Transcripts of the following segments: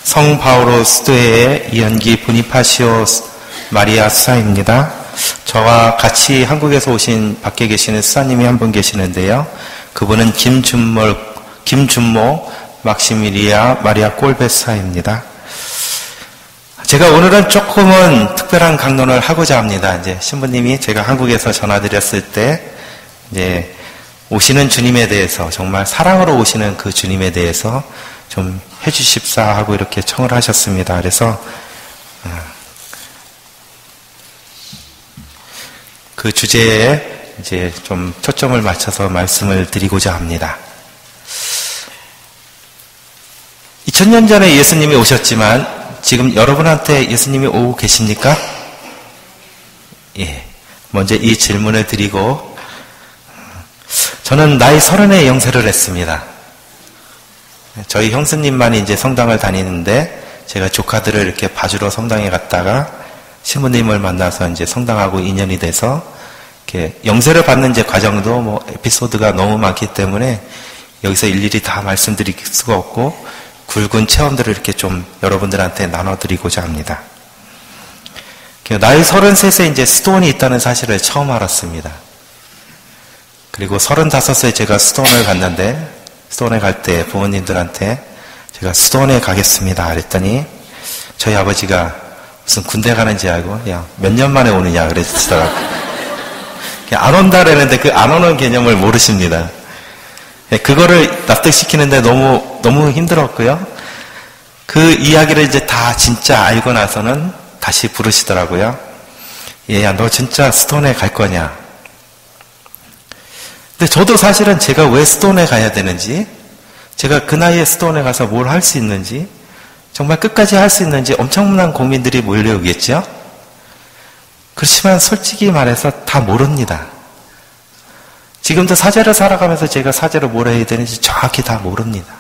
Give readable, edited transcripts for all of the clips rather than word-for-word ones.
성 바오로 수도회의 이연기 보니파시오 마리아 수사입니다. 저와 같이 한국에서 오신 밖에 계시는 수사님이 한 분 계시는데요. 그분은 김준모 막시밀리아 마리아 꼴베 수사입니다. 제가 오늘은 조금은 특별한 강론을 하고자 합니다. 이제 신부님이 제가 한국에서 전화드렸을 때 이제 오시는 주님에 대해서, 정말 사랑으로 오시는 그 주님에 대해서 좀 해주십사 하고 이렇게 청을 하셨습니다. 그래서 그 주제에 이제 좀 초점을 맞춰서 말씀을 드리고자 합니다. 2000년 전에 예수님이 오셨지만 지금 여러분한테 예수님이 오고 계십니까? 예. 먼저 이 질문을 드리고, 저는 나이 30에 영세를 했습니다. 저희 형수님만이 이제 성당을 다니는데, 제가 조카들을 이렇게 봐주러 성당에 갔다가 신부님을 만나서 이제 성당하고 인연이 돼서, 이렇게 영세를 받는 이제 과정도 뭐 에피소드가 너무 많기 때문에 여기서 일일이 다 말씀드릴 수가 없고, 굵은 체험들을 이렇게 좀 여러분들한테 나눠드리고자 합니다. 나이 33세 이제 수도원이 있다는 사실을 처음 알았습니다. 그리고 35세 제가 수도원을 갔는데, 수도원에 갈 때 부모님들한테 제가 수도원에 가겠습니다 그랬더니 저희 아버지가 무슨 군대 가는지 알고 야, 몇 년 만에 오느냐 그러시더라고요. 안 온다 그랬는데 그 안 오는 개념을 모르십니다. 그거를 납득시키는데 너무 힘들었고요. 그 이야기를 이제 다 진짜 알고 나서는 다시 부르시더라고요. 얘야, 너 진짜 수도원에 갈 거냐? 근데 저도 사실은 제가 왜 수도원에 가야 되는지, 제가 그 나이에 수도원에 가서 뭘 할 수 있는지, 정말 끝까지 할 수 있는지 엄청난 고민들이 몰려오겠죠? 그렇지만 솔직히 말해서 다 모릅니다. 지금도 사제를 살아가면서 제가 사제로 뭘 해야 되는지 정확히 다 모릅니다.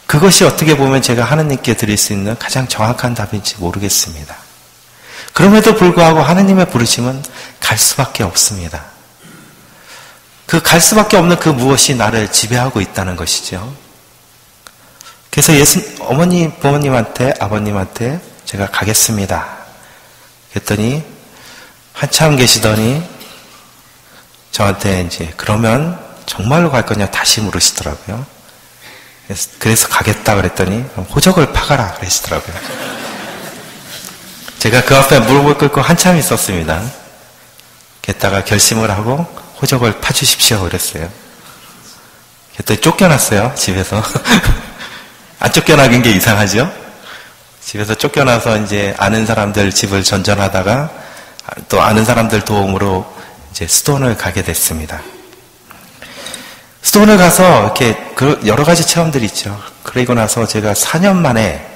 그것이 어떻게 보면 제가 하느님께 드릴 수 있는 가장 정확한 답인지 모르겠습니다. 그럼에도 불구하고 하느님의 부르심은 갈 수밖에 없습니다. 그 갈 수밖에 없는 그 무엇이 나를 지배하고 있다는 것이죠. 그래서 어머니, 부모님한테, 아버님한테 제가 가겠습니다. 그랬더니 한참 계시더니 저한테 이제 그러면 정말로 갈 거냐 다시 물으시더라고요. 그래서 가겠다 그랬더니 호적을 파가라 그러시더라고요. 제가 그 앞에 무릎을 꿇고 한참 있었습니다. 게다가 결심을 하고 호적을 파주십시오 그랬어요. 그랬더니 쫓겨났어요, 집에서. 안 쫓겨나긴 게 이상하죠? 집에서 쫓겨나서 이제 아는 사람들 집을 전전하다가 또 아는 사람들 도움으로 이제 수도원을 가게 됐습니다. 수도원을 가서 이렇게 여러 가지 체험들이 있죠. 그리고 나서 제가 4년 만에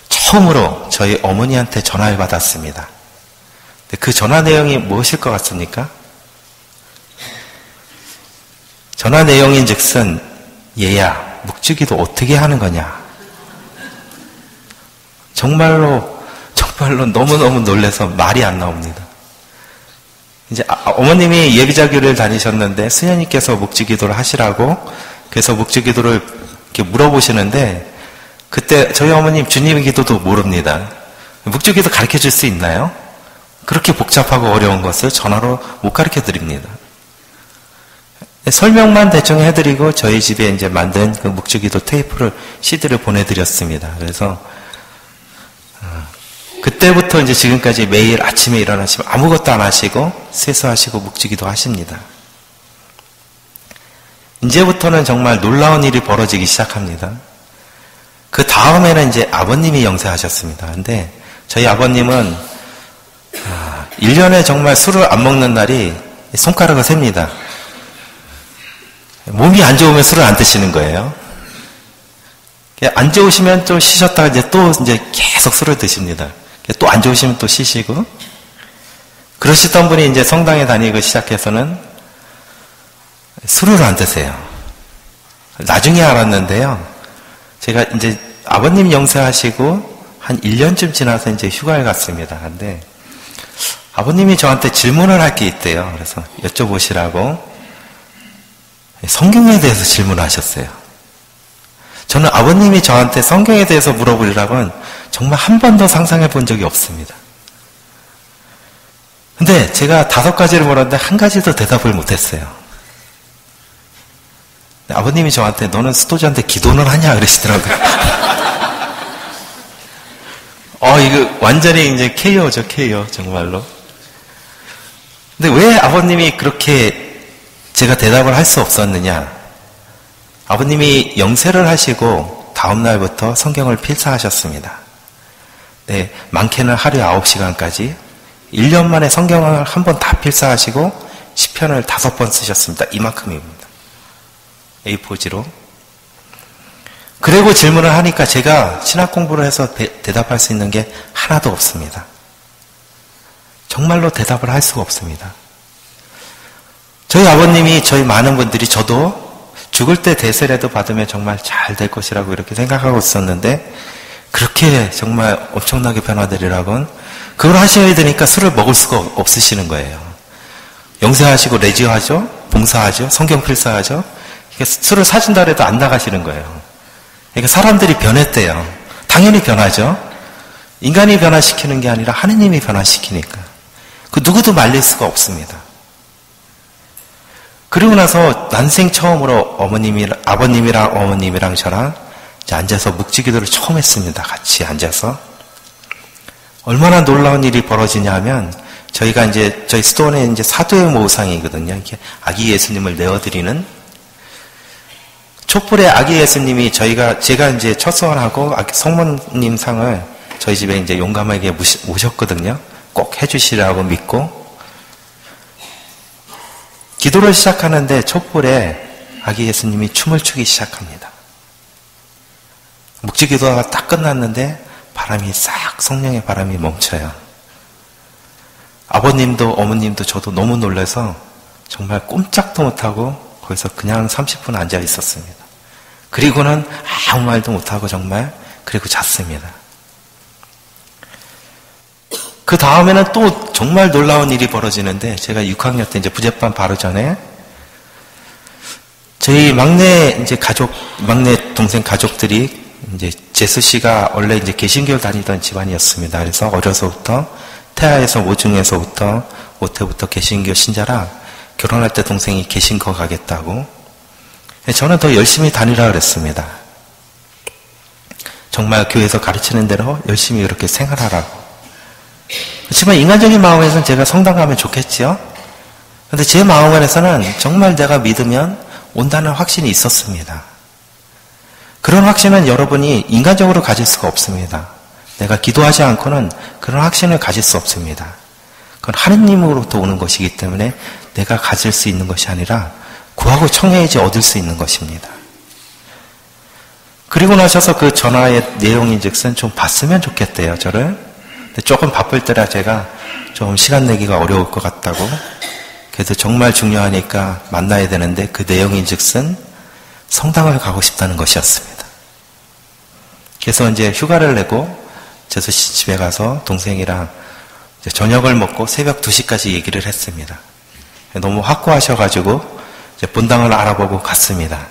처음으로 저희 어머니한테 전화를 받았습니다. 그 전화 내용이 무엇일 것 같습니까? 전화 내용인즉슨 얘야, 묵주기도 어떻게 하는 거냐? 정말로 너무너무 놀라서 말이 안 나옵니다. 이제 어머님이 예비자교를 다니셨는데 수녀님께서 묵주기도를 하시라고, 그래서 묵주기도를 이렇게 물어보시는데, 그때 저희 어머님 주님의 기도도 모릅니다. 묵주기도 가르쳐 줄 수 있나요? 그렇게 복잡하고 어려운 것을 전화로 못 가르쳐 드립니다. 설명만 대충 해드리고 저희 집에 이제 만든 그 묵주기도 테이프를, CD를 보내드렸습니다. 그래서 그때부터 이제 지금까지 매일 아침에 일어나시면 아무것도 안 하시고 세수하시고 묵주기도 하십니다. 이제부터는 정말 놀라운 일이 벌어지기 시작합니다. 그 다음에는 이제 아버님이 영세하셨습니다. 근데 저희 아버님은 1년에 정말 술을 안 먹는 날이 손가락을 셉니다. 몸이 안 좋으면 술을 안 드시는 거예요. 안 좋으시면 좀 쉬셨다가 이제 계속 술을 드십니다. 또 안 좋으시면 또 쉬시고. 그러시던 분이 이제 성당에 다니기 시작해서는 술을 안 드세요. 나중에 알았는데요. 제가 이제 아버님 영세하시고 한 1년쯤 지나서 이제 휴가를 갔습니다. 근데 아버님이 저한테 질문을 할 게 있대요. 그래서 여쭤보시라고 성경에 대해서 질문을 하셨어요. 저는 아버님이 저한테 성경에 대해서 물어보리라고는 정말 한 번도 상상해 본 적이 없습니다. 근데 제가 5가지를 물었는데 한 가지도 대답을 못했어요. 아버님이 저한테 너는 스토자한테 기도는 하냐 그러시더라고요. 이거 완전히 이제 KO죠, KO, 정말로. 근데 왜 아버님이 그렇게 제가 대답을 할 수 없었느냐? 아버님이 영세를 하시고 다음날부터 성경을 필사하셨습니다. 네, 많게는 하루에 9시간까지 1년 만에 성경을 한 번 다 필사하시고 시편을 5번 쓰셨습니다. 이만큼입니다. A4지로. 그리고 질문을 하니까 제가 신학 공부를 해서 대답할 수 있는 게 하나도 없습니다. 정말로 대답을 할 수가 없습니다. 저희 아버님이 저희 많은 분들이 저도 죽을 때 대세라도 받으면 정말 잘 될 것이라고 이렇게 생각하고 있었는데 그렇게 정말 엄청나게 변화되리라고는 그걸 하셔야 되니까 술을 먹을 수가 없으시는 거예요. 영세하시고 레지하죠, 봉사하죠, 성경 필사하죠. 술을 사준다 해도 안 나가시는 거예요. 그러니까 사람들이 변했대요. 당연히 변하죠. 인간이 변화시키는 게 아니라 하느님이 변화시키니까. 그 누구도 말릴 수가 없습니다. 그리고 나서 난생 처음으로 아버님이랑 어머님이랑 저랑 이제 앉아서 묵지기도를 처음 했습니다. 같이 앉아서. 얼마나 놀라운 일이 벌어지냐 하면 저희가 이제 저희 스톤에 이제 사도의 모상이거든요. 이렇게 아기 예수님을 내어드리는 촛불의 아기 예수님이 제가 이제 첫 소원하고 성모님 상을 저희 집에 이제 용감하게 모셨거든요. 꼭 해주시라고 믿고. 기도를 시작하는데 촛불에 아기 예수님이 춤을 추기 시작합니다. 묵지기도가 딱 끝났는데 바람이 싹 성령의 바람이 멈춰요. 아버님도 어머님도 저도 너무 놀라서 정말 꼼짝도 못하고 거기서 그냥 30분 앉아 있었습니다. 그리고는 아무 말도 못하고 정말 그리고 잤습니다. 그 다음에는 또 정말 놀라운 일이 벌어지는데 제가 6학년 때 이제 부재반 바로 전에 저희 막내 동생 가족들이 이제 제수 씨가 원래 이제 개신교를 다니던 집안이었습니다. 그래서 어려서부터 태아에서 모중에서부터 모태부터 개신교 신자라 결혼할 때 동생이 개신거 가겠다고. 저는 더 열심히 다니라 그랬습니다. 정말 교회에서 가르치는 대로 열심히 그렇게 생활하라고. 그렇지만 인간적인 마음에서는 제가 성당 가면 좋겠지요. 그런데 제 마음 안에서는 정말 내가 믿으면 온다는 확신이 있었습니다. 그런 확신은 여러분이 인간적으로 가질 수가 없습니다. 내가 기도하지 않고는 그런 확신을 가질 수 없습니다. 그건 하느님으로부터 오는 것이기 때문에 내가 가질 수 있는 것이 아니라 구하고 청해야지 얻을 수 있는 것입니다. 그리고 나셔서 그 전화의 내용인즉슨 좀 봤으면 좋겠대요, 저를. 근데 조금 바쁠 때라 제가 좀 시간 내기가 어려울 것 같다고. 그래서 정말 중요하니까 만나야 되는데 그 내용인즉슨 성당을 가고 싶다는 것이었습니다. 그래서 이제 휴가를 내고 제수 씨 집에 가서 동생이랑 이제 저녁을 먹고 새벽 2시까지 얘기를 했습니다. 너무 확고하셔가지고 이제 본당을 알아보고 갔습니다.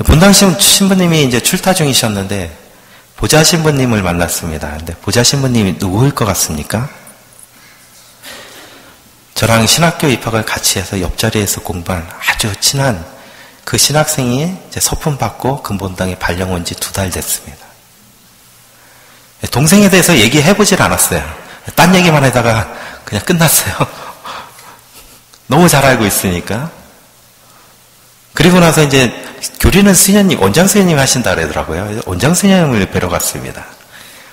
본당 신부님이 이제 출타 중이셨는데 보좌 신부님을 만났습니다. 근데 보좌 신부님이 누구일 것 같습니까? 저랑 신학교 입학을 같이 해서 옆자리에서 공부한 아주 친한 그 신학생이 이제 서품 받고 금본당에 발령 온 지 2달 됐습니다. 동생에 대해서 얘기해보질 않았어요. 딴 얘기만 하다가 그냥 끝났어요. 너무 잘 알고 있으니까. 그리고 나서 이제 교리는 스녀님, 원장 스녀님 하신다 그러더라고요. 원장 스녀님을 뵈러 갔습니다.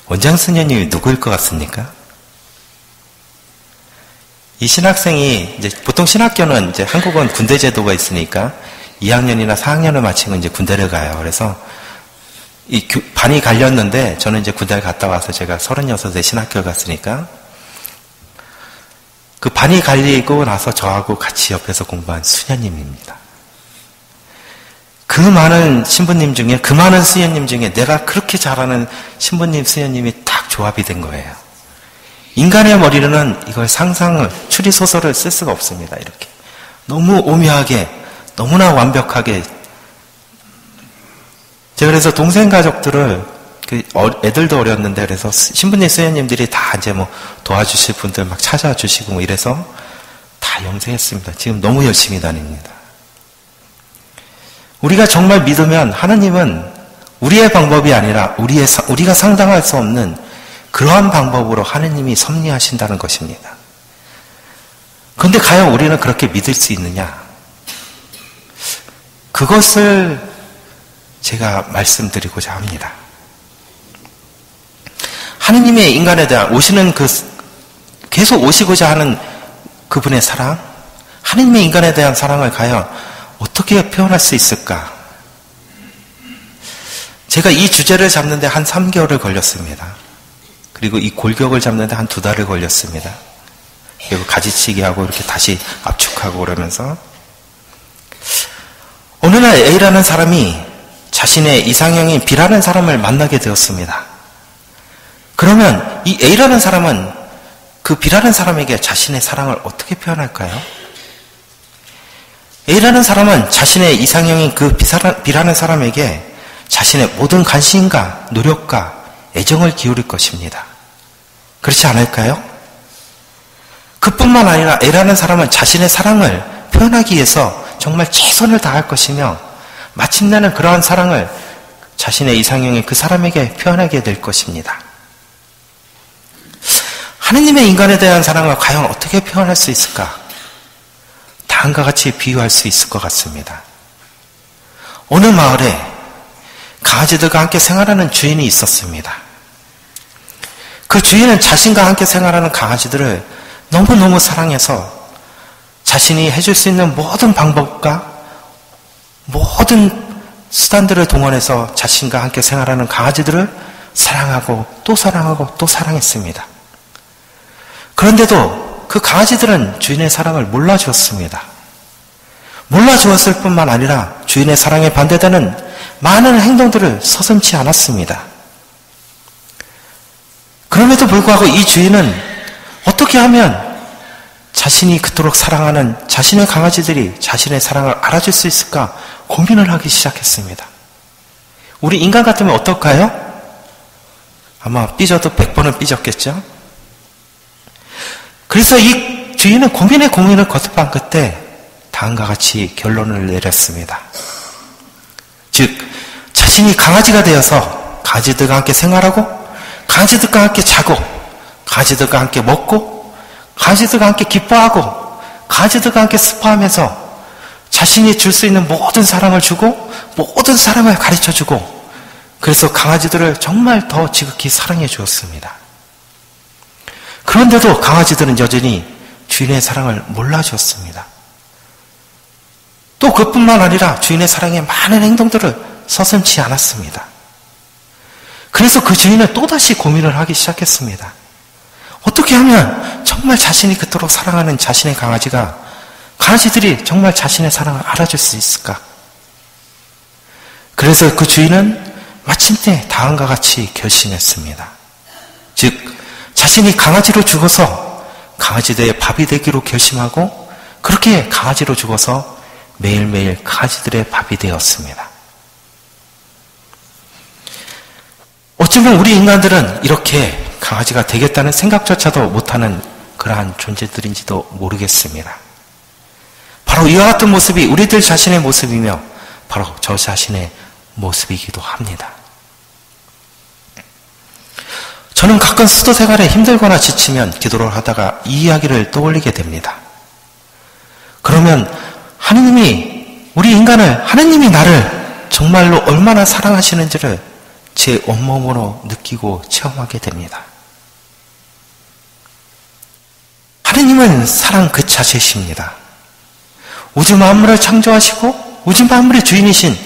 원장 스녀님이 누구일 것 같습니까? 이 신학생이 이제 보통 신학교는 이제 한국은 군대 제도가 있으니까 2학년이나 4학년을 마치면 이제 군대를 가요. 그래서 이 반이 갈렸는데 저는 이제 군대를 갔다 와서 제가 36에 신학교를 갔으니까 그 반이 갈리고 나서 저하고 같이 옆에서 공부한 수녀님입니다. 그 많은 신부님 중에 그 많은 수녀님 중에 내가 그렇게 잘하는 신부님 수녀님이 딱 조합이 된 거예요. 인간의 머리로는 이걸 상상을 추리소설을 쓸 수가 없습니다. 이렇게 너무 오묘하게 너무나 완벽하게 제가 그래서 동생 가족들을, 애들도 어렸는데, 그래서 신부님, 수녀님들이 다 이제 뭐 도와주실 분들 막 찾아주시고 뭐 이래서 다 영생했습니다. 지금 너무 열심히 다닙니다. 우리가 정말 믿으면 하나님은 우리의 방법이 아니라 우리가 상상할 수 없는 그러한 방법으로 하나님이 섭리하신다는 것입니다. 그런데 과연 우리는 그렇게 믿을 수 있느냐? 그것을 제가 말씀드리고자 합니다. 하느님의 인간에 대한 계속 오시고자 하는 그분의 사랑, 하느님의 인간에 대한 사랑을 과연 어떻게 표현할 수 있을까? 제가 이 주제를 잡는데 한 3개월을 걸렸습니다. 그리고 이 골격을 잡는데 한 2달을 걸렸습니다. 그리고 가지치기 하고 이렇게 다시 압축하고 그러면서 어느 날 A라는 사람이 자신의 이상형인 B라는 사람을 만나게 되었습니다. 그러면 이 A라는 사람은 그 B라는 사람에게 자신의 사랑을 어떻게 표현할까요? A라는 사람은 자신의 이상형인 그 B라는 사람에게 자신의 모든 관심과 노력과 애정을 기울일 것입니다. 그렇지 않을까요? 그뿐만 아니라 A라는 사람은 자신의 사랑을 표현하기 위해서 정말 최선을 다할 것이며 마침내는 그러한 사랑을 자신의 이상형인 그 사람에게 표현하게 될 것입니다. 하느님의 인간에 대한 사랑을 과연 어떻게 표현할 수 있을까? 다음과 같이 비유할 수 있을 것 같습니다. 어느 마을에 강아지들과 함께 생활하는 주인이 있었습니다. 그 주인은 자신과 함께 생활하는 강아지들을 너무너무 사랑해서 자신이 해줄 수 있는 모든 방법과 모든 수단들을 동원해서 자신과 함께 생활하는 강아지들을 사랑하고 또 사랑하고 또 사랑했습니다. 그런데도 그 강아지들은 주인의 사랑을 몰라주었습니다. 몰라주었을 뿐만 아니라 주인의 사랑에 반대되는 많은 행동들을 서슴지 않았습니다. 그럼에도 불구하고 이 주인은 어떻게 하면 자신이 그토록 사랑하는 자신의 강아지들이 자신의 사랑을 알아줄 수 있을까 고민을 하기 시작했습니다. 우리 인간 같으면 어떨까요? 아마 삐져도 100번은 삐졌겠죠? 그래서 이 주인은 고민을 거듭한 끝에 다음과 같이 결론을 내렸습니다. 즉, 자신이 강아지가 되어서 강아지들과 함께 생활하고 강아지들과 함께 자고 강아지들과 함께 먹고 강아지들과 함께 기뻐하고 강아지들과 함께 스파하면서 자신이 줄 수 있는 모든 사랑을 주고 모든 사랑을 가르쳐주고 그래서 강아지들을 정말 더 지극히 사랑해 주었습니다. 그런데도 강아지들은 여전히 주인의 사랑을 몰라주었습니다. 또 그뿐만 아니라 주인의 사랑에 많은 행동들을 서슴지 않았습니다. 그래서 그 주인은 또다시 고민을 하기 시작했습니다. 어떻게 하면 정말 자신이 그토록 사랑하는 자신의 강아지들이 정말 자신의 사랑을 알아줄 수 있을까? 그래서 그 주인은 마침내 다음과 같이 결심했습니다. 즉, 자신이 강아지로 죽어서 강아지들의 밥이 되기로 결심하고 그렇게 강아지로 죽어서 매일매일 강아지들의 밥이 되었습니다. 어쩌면 우리 인간들은 이렇게 강아지가 되겠다는 생각조차도 못하는 그러한 존재들인지도 모르겠습니다. 바로 이와 같은 모습이 우리들 자신의 모습이며 바로 저 자신의 모습이기도 합니다. 저는 가끔 수도 생활에 힘들거나 지치면 기도를 하다가 이 이야기를 떠올리게 됩니다. 그러면 하느님이 나를 정말로 얼마나 사랑하시는지를 제 온몸으로 느끼고 체험하게 됩니다. 하느님은 사랑 그 자체이십니다. 우주 만물을 창조하시고 우주 만물의 주인이신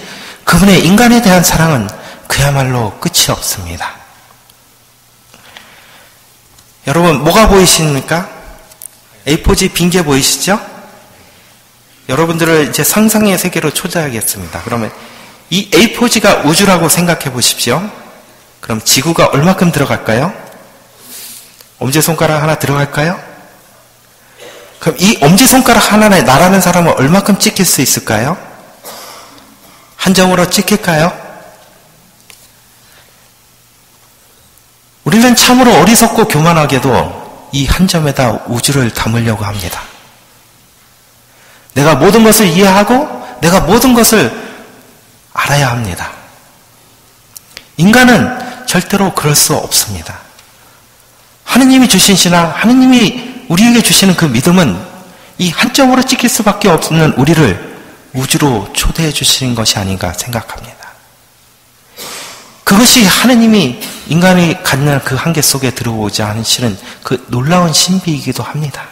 그분의 인간에 대한 사랑은 그야말로 끝이 없습니다. 여러분, 뭐가 보이십니까? A4지 빈 게 보이시죠? 여러분들을 이제 상상의 세계로 초대하겠습니다. 그러면 이 A4지가 우주라고 생각해 보십시오. 그럼 지구가 얼마큼 들어갈까요? 엄지손가락 하나 들어갈까요? 그럼 이 엄지손가락 하나에 나라는 사람은 얼마큼 찍힐 수 있을까요? 한 점으로 찍힐까요? 우리는 참으로 어리석고 교만하게도 이 한 점에다 우주를 담으려고 합니다. 내가 모든 것을 이해하고 내가 모든 것을 알아야 합니다. 인간은 절대로 그럴 수 없습니다. 하느님이 주신 신앙, 하느님이 우리에게 주시는 그 믿음은 이 한 점으로 찍힐 수밖에 없는 우리를 우주로 초대해 주시는 것이 아닌가 생각합니다. 그것이 하느님이 인간이 갖는 그 한계 속에 들어오지 않으시는 그 놀라운 신비이기도 합니다.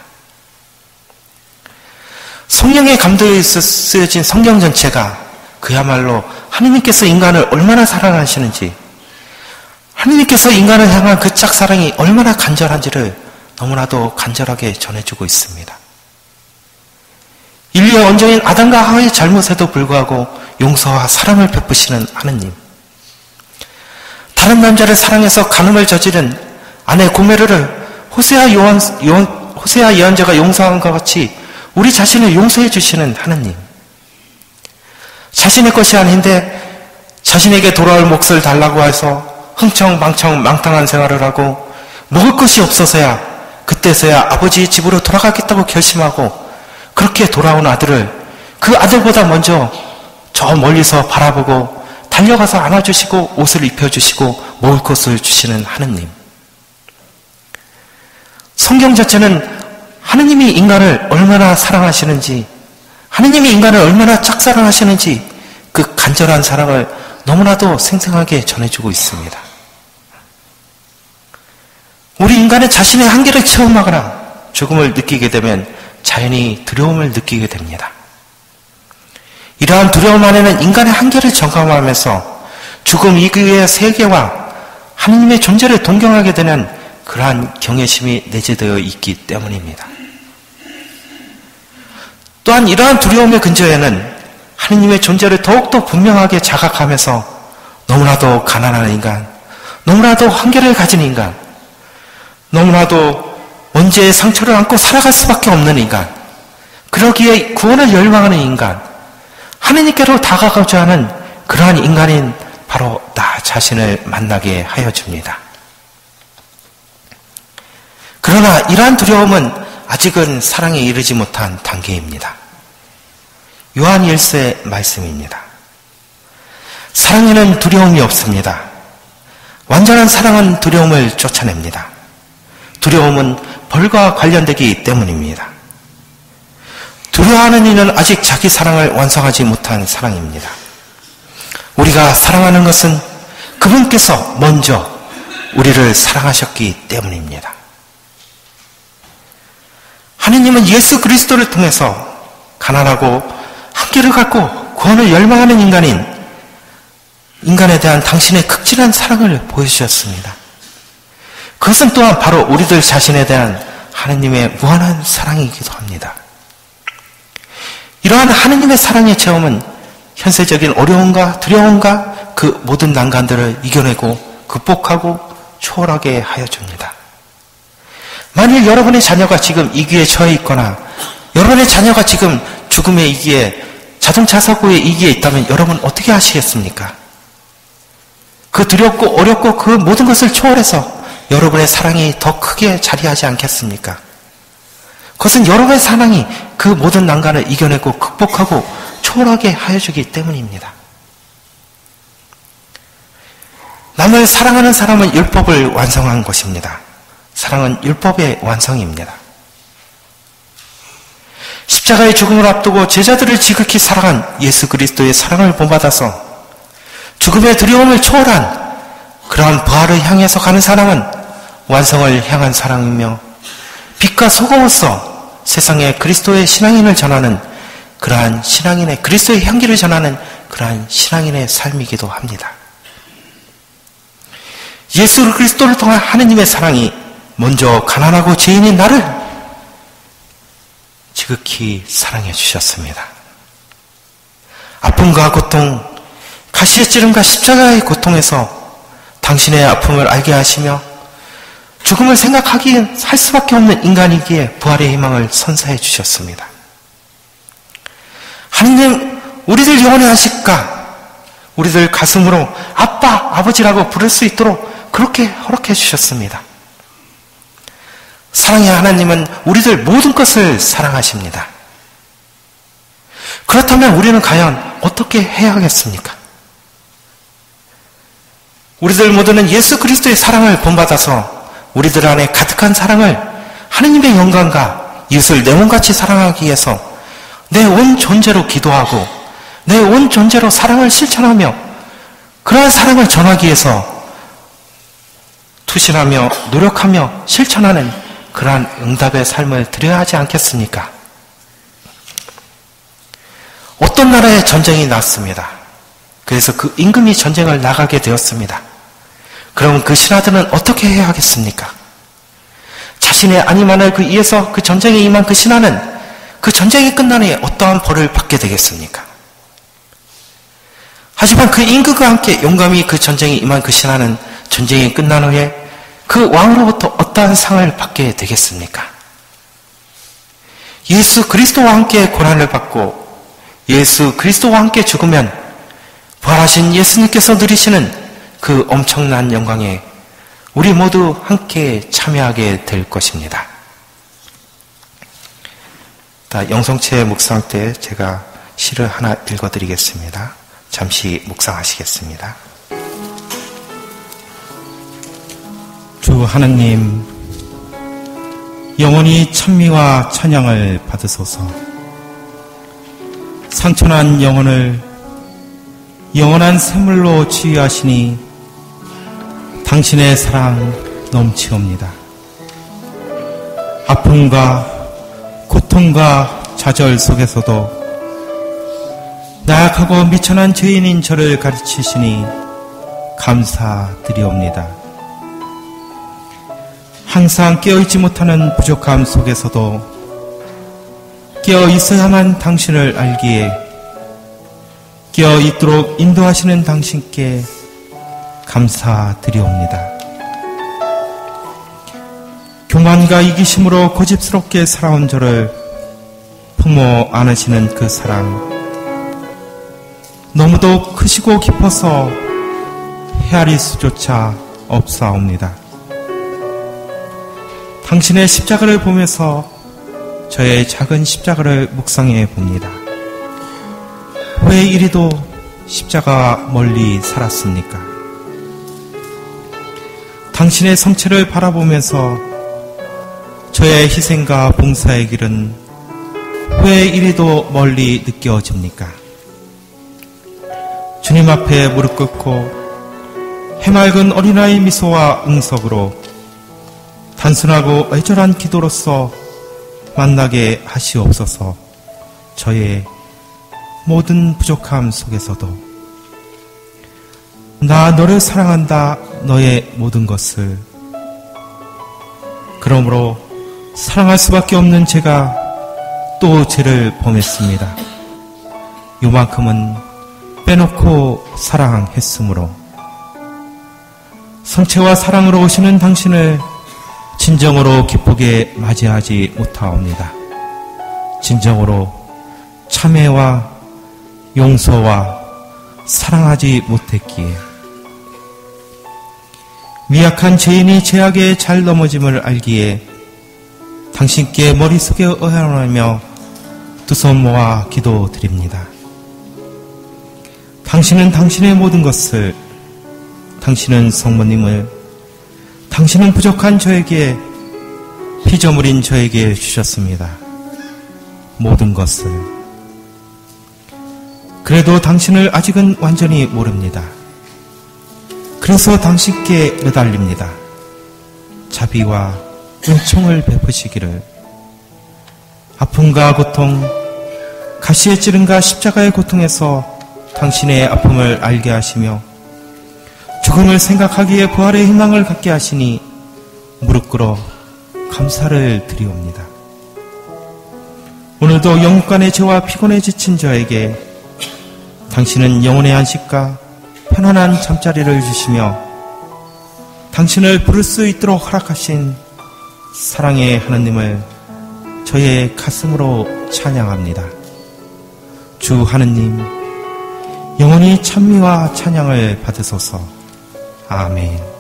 성령의 감동에 쓰여진 성경 전체가 그야말로 하느님께서 인간을 얼마나 사랑하시는지, 하느님께서 인간을 향한 그 짝사랑이 얼마나 간절한지를 너무나도 간절하게 전해주고 있습니다. 인류의 원조인 아담과 하와의 잘못에도 불구하고 용서와 사랑을 베푸시는 하느님, 다른 남자를 사랑해서 간음을 저지른 아내 고메르를 호세아 예언자가 용서한 것 같이 우리 자신을 용서해 주시는 하느님, 자신의 것이 아닌데 자신에게 돌아올 몫을 달라고 해서 흥청망청 망탕한 생활을 하고 먹을 것이 없어서야 그때서야 아버지의 집으로 돌아가겠다고 결심하고 그렇게 돌아온 아들을 그 아들보다 먼저 저 멀리서 바라보고 달려가서 안아주시고 옷을 입혀주시고 먹을 것을 주시는 하느님. 성경 자체는 하느님이 인간을 얼마나 사랑하시는지, 하느님이 인간을 얼마나 짝사랑하시는지 그 간절한 사랑을 너무나도 생생하게 전해주고 있습니다. 우리 인간은 자신의 한계를 체험하거나 죽음을 느끼게 되면 자연히 두려움을 느끼게 됩니다. 이러한 두려움 안에는 인간의 한계를 점검하면서 죽음 이후의 세계와 하느님의 존재를 동경하게 되는 그러한 경외심이 내재되어 있기 때문입니다. 또한 이러한 두려움의 근저에는 하느님의 존재를 더욱더 분명하게 자각하면서 너무나도 가난한 인간, 너무나도 한계를 가진 인간, 너무나도 원죄의 상처를 안고 살아갈 수밖에 없는 인간, 그러기에 구원을 열망하는 인간, 하느님께로 다가가고자 하는 그러한 인간인 바로 나 자신을 만나게 하여 줍니다. 그러나 이러한 두려움은 아직은 사랑에 이르지 못한 단계입니다. 요한 1세 말씀입니다. 사랑에는 두려움이 없습니다. 완전한 사랑은 두려움을 쫓아냅니다. 두려움은 벌과 관련되기 때문입니다. 두려워하는 이는 아직 자기 사랑을 완성하지 못한 사랑입니다. 우리가 사랑하는 것은 그분께서 먼저 우리를 사랑하셨기 때문입니다. 하느님은 예수 그리스도를 통해서 가난하고 한계를 갖고 구원을 열망하는 인간에 대한 당신의 극진한 사랑을 보여주셨습니다. 그것은 또한 바로 우리들 자신에 대한 하느님의 무한한 사랑이기도 합니다. 이러한 하느님의 사랑의 체험은 현세적인 어려움과 두려움과 그 모든 난간들을 이겨내고 극복하고 초월하게 하여 줍니다. 만일 여러분의 자녀가 지금 위기에 처해 있거나 여러분의 자녀가 지금 죽음의 위기에, 자동차 사고의 위기에 있다면 여러분 어떻게 하시겠습니까? 그 두렵고 어렵고 그 모든 것을 초월해서 여러분의 사랑이 더 크게 자리하지 않겠습니까? 그것은 여러분의 사랑이 그 모든 난간을 이겨내고 극복하고 초월하게 하여 주기 때문입니다. 남을 사랑하는 사람은 율법을 완성한 것입니다. 사랑은 율법의 완성입니다. 십자가의 죽음을 앞두고 제자들을 지극히 사랑한 예수 그리스도의 사랑을 본받아서 죽음의 두려움을 초월한 그러한 부활을 향해서 가는 사랑은 완성을 향한 사랑이며 빛과 소금으로서 세상에 그리스도의 신앙인을 전하는 그러한 신앙인의, 그리스도의 향기를 전하는 그러한 신앙인의 삶이기도 합니다. 예수 그리스도를 통한 하느님의 사랑이 먼저 가난하고 죄인인 나를 지극히 사랑해 주셨습니다. 아픔과 고통, 가시의 찌름과 십자가의 고통에서 당신의 아픔을 알게 하시며 죽음을 생각하기에 할 수밖에 없는 인간이기에 부활의 희망을 선사해 주셨습니다. 하느님, 우리들 영원히 하실까? 우리들 가슴으로 아빠, 아버지라고 부를 수 있도록 그렇게 허락해 주셨습니다. 사랑의 하나님은 우리들 모든 것을 사랑하십니다. 그렇다면 우리는 과연 어떻게 해야 하겠습니까? 우리들 모두는 예수 그리스도의 사랑을 본받아서 우리들 안에 가득한 사랑을 하느님의 영광과 이웃을 내 몸같이 사랑하기 위해서 내 온 존재로 기도하고 내 온 존재로 사랑을 실천하며 그러한 사랑을 전하기 위해서 투신하며 노력하며 실천하는 그러한 응답의 삶을 드려야 하지 않겠습니까? 어떤 나라에 전쟁이 났습니다. 그래서 그 임금이 전쟁을 나가게 되었습니다. 그럼 그 신하들은 어떻게 해야 하겠습니까? 자신의 안위만을 위해서 그 전쟁에 임한 그 신하는 그 전쟁이 끝난 후에 어떠한 벌을 받게 되겠습니까? 하지만 그 임금과 함께 용감히 그 전쟁에 임한 그 신하는 전쟁이 끝난 후에 그 왕으로부터 어떠한 상을 받게 되겠습니까? 예수 그리스도와 함께 고난을 받고 예수 그리스도와 함께 죽으면 부활하신 예수님께서 누리시는 그 엄청난 영광에 우리 모두 함께 참여하게 될 것입니다. 영성체 묵상 때 제가 시를 하나 읽어드리겠습니다. 잠시 묵상하시겠습니다. 주 하느님, 영원히 찬미와 찬양을 받으소서. 상처난 영혼을 영원한 샘물로 치유하시니 당신의 사랑 넘치옵니다. 아픔과 고통과 좌절 속에서도 나약하고 미천한 죄인인 저를 가르치시니 감사드리옵니다. 항상 깨어있지 못하는 부족함 속에서도 깨어있어야만 당신을 알기에 깨어있도록 인도하시는 당신께 감사드리옵니다. 교만과 이기심으로 고집스럽게 살아온 저를 품어 안으시는 그 사랑, 너무도 크시고 깊어서 헤아릴 수조차 없사옵니다. 당신의 십자가를 보면서 저의 작은 십자가를 묵상해 봅니다. 왜 이리도 십자가와 멀리 살았습니까? 당신의 성체를 바라보면서 저의 희생과 봉사의 길은 왜 이리도 멀리 느껴집니까? 주님 앞에 무릎 꿇고 해맑은 어린아이 미소와 응석으로 단순하고 애절한 기도로서 만나게 하시옵소서. 저의 모든 부족함 속에서도 나 너를 사랑한다, 너의 모든 것을. 그러므로 사랑할 수밖에 없는 제가 또 죄를 범했습니다. 요만큼은 빼놓고 사랑했으므로 성체와 사랑으로 오시는 당신을 진정으로 기쁘게 맞이하지 못하옵니다. 진정으로 참회와 용서와 사랑하지 못했기에 미약한 죄인이 죄악에 잘 넘어짐을 알기에 당신께 머릿속에 의논하며 두 손 모아 기도드립니다. 당신은 당신의 모든 것을, 당신은 성모님을, 당신은 부족한 저에게, 피조물인 저에게 주셨습니다. 모든 것을. 그래도 당신을 아직은 완전히 모릅니다. 그래서 당신께 매달립니다. 자비와 은총을 베푸시기를. 아픔과 고통, 가시의 찌른과 십자가의 고통에서 당신의 아픔을 알게 하시며 죽음을 생각하기에 부활의 희망을 갖게 하시니 무릎 꿇어 감사를 드리옵니다. 오늘도 영육간의 죄와 피곤에 지친 저에게 당신은 영혼의 안식과 편안한 잠자리를 주시며 당신을 부를 수 있도록 허락하신 사랑의 하느님을 저의 가슴으로 찬양합니다. 주 하느님, 영원히 찬미와 찬양을 받으소서. 아멘.